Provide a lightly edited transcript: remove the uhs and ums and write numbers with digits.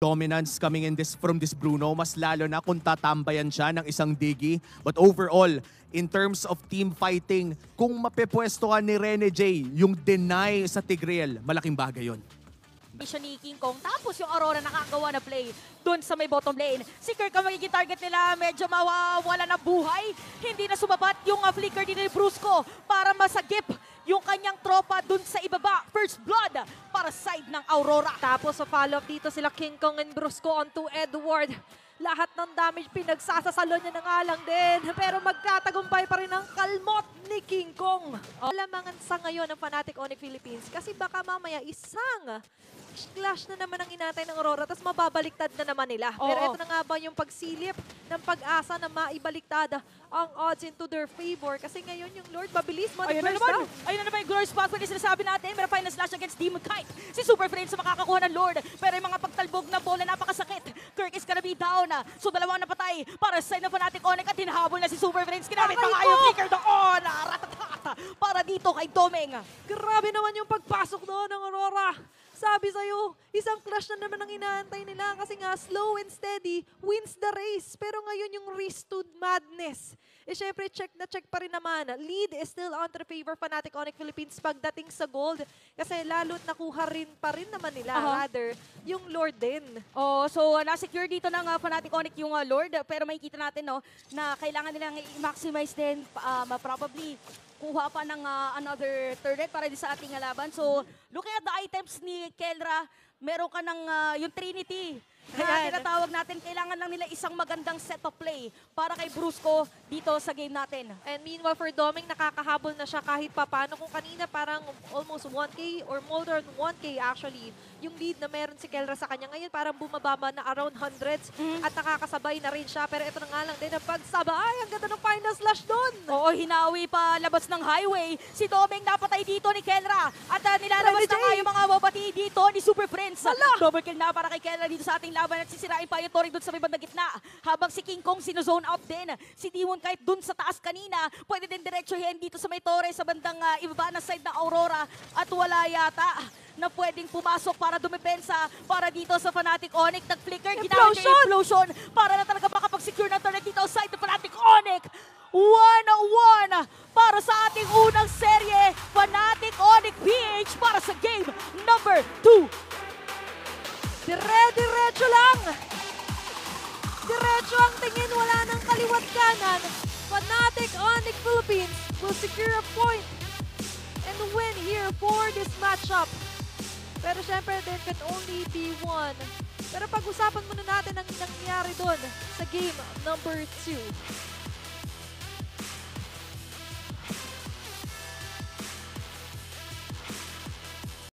dominance coming in from this Bruno, mas lalo na kung tatambayan siya ng isang Diggy. But overall, in terms of team fighting, kung mapepwesto ka ni Rene J, yung deny sa Tigreal, malaking bagay yun. Siya ni King Kong. Tapos yung Aurora nakagawa na play doon sa may bottom lane. Si Kirk ang magiging target nila. Medyo mawawala na buhay. Hindi na sumabat yung flicker din ni Brusco para masagip yung kanyang tropa doon sa ibaba. First blood para side ng Aurora. Tapos sa follow-up dito sila King Kong and Brusco onto Edward. Lahat ng damage pinagsasasalo niya na nga lang din. Pero magtatagumpay pa rin ang kalmot ni King Kong. Alamangan sa ngayon ng Fnatic Onyx Philippines kasi baka mamaya isang clash na naman ang inatay ng Aurora tapos mababaliktad na naman nila. Pero ito na nga ba yung pagsilip ng pag-asa na maibaliktad ang odds into their favor kasi ngayon yung Lord mabilis Ayun na naman. Ayun na naman yung Glorious Spot. Pwede sinasabi natin. Meron final slash against Demon Kite. Si Super Friends sa makakakuha ng Lord. Pero yung mga pagtalbog na bola napakasakit. Kirk is gonna be down. So dalawang napatay para sa side ng Fnatic Onyx at hinahabol na si Super Friends. Kinamit pa nga yung flicker doon. Ratatata. Para dito kay Domeng. Grabe naman yung pagpasok doon ng Aurora. Sabi sa'yo, isang clash na naman ang inaantay nila kasi nga slow and steady wins the race. Pero ngayon yung race to madness. Eh syempre, check na check pa rin naman. Lead is still on to the favor Fnatic Onyx Philippines pagdating sa gold. Kasi lalo't nakuha rin pa rin naman nila. Rather, yung Lord din. Oh, so na-secure dito ng Fnatic Onyx yung Lord. Pero makikita natin no, na kailangan nilang i-maximize din probably kuha pa ng another turret para din sa ating laban. So, looking at the items ni Kelra, meron ka ng yung Trinity. Kaya tinatawag natin, kailangan lang nila isang magandang set of play para kay Brusco dito sa game natin. And meanwhile, for Doming, nakakahabol na siya kahit papano. Kung kanina parang almost 1K or more than 1K actually, yung lead na meron si Kelra sa kanya. Ngayon parang bumababa na around hundreds at nakakasabay na rin siya. Pero ito na nga lang din ang pagsabay. Ang ganda ng final slash doon. Oo, hinawi pa labas ng highway. Si Doming napatay dito ni Kelra. At nilalabas na nga yung mga mabati dito ni Super Friends. Double kill na para kay Kelra dito sa ating laban at sisirain pa yung Tori doon sa may bandang gitna. Habang si King Kong sinozone out din. Si Demon kahit doon sa taas kanina, pwede din diretsohin dito sa may Tori sa bandang ibaba na side ng Aurora. At wala yata na pwedeng pumasok para dumepensa para dito sa Fnatic Onyx. Nag-flicker, ginamit yung explosion para na talaga makapag-secure ng turret dito side ng Fnatic Onyx. 1-1 para sa ating unang serye. Fnatic Onyx PH para sa game number 2. Diretso lang! Diretso ang tingin, wala nang kaliwat kanan. Fnatic Onyx Philippines will secure a point and win here for this matchup. Pero syempre, there can only be one. Pero pag-usapan muna natin ang nangyari doon sa game number 2.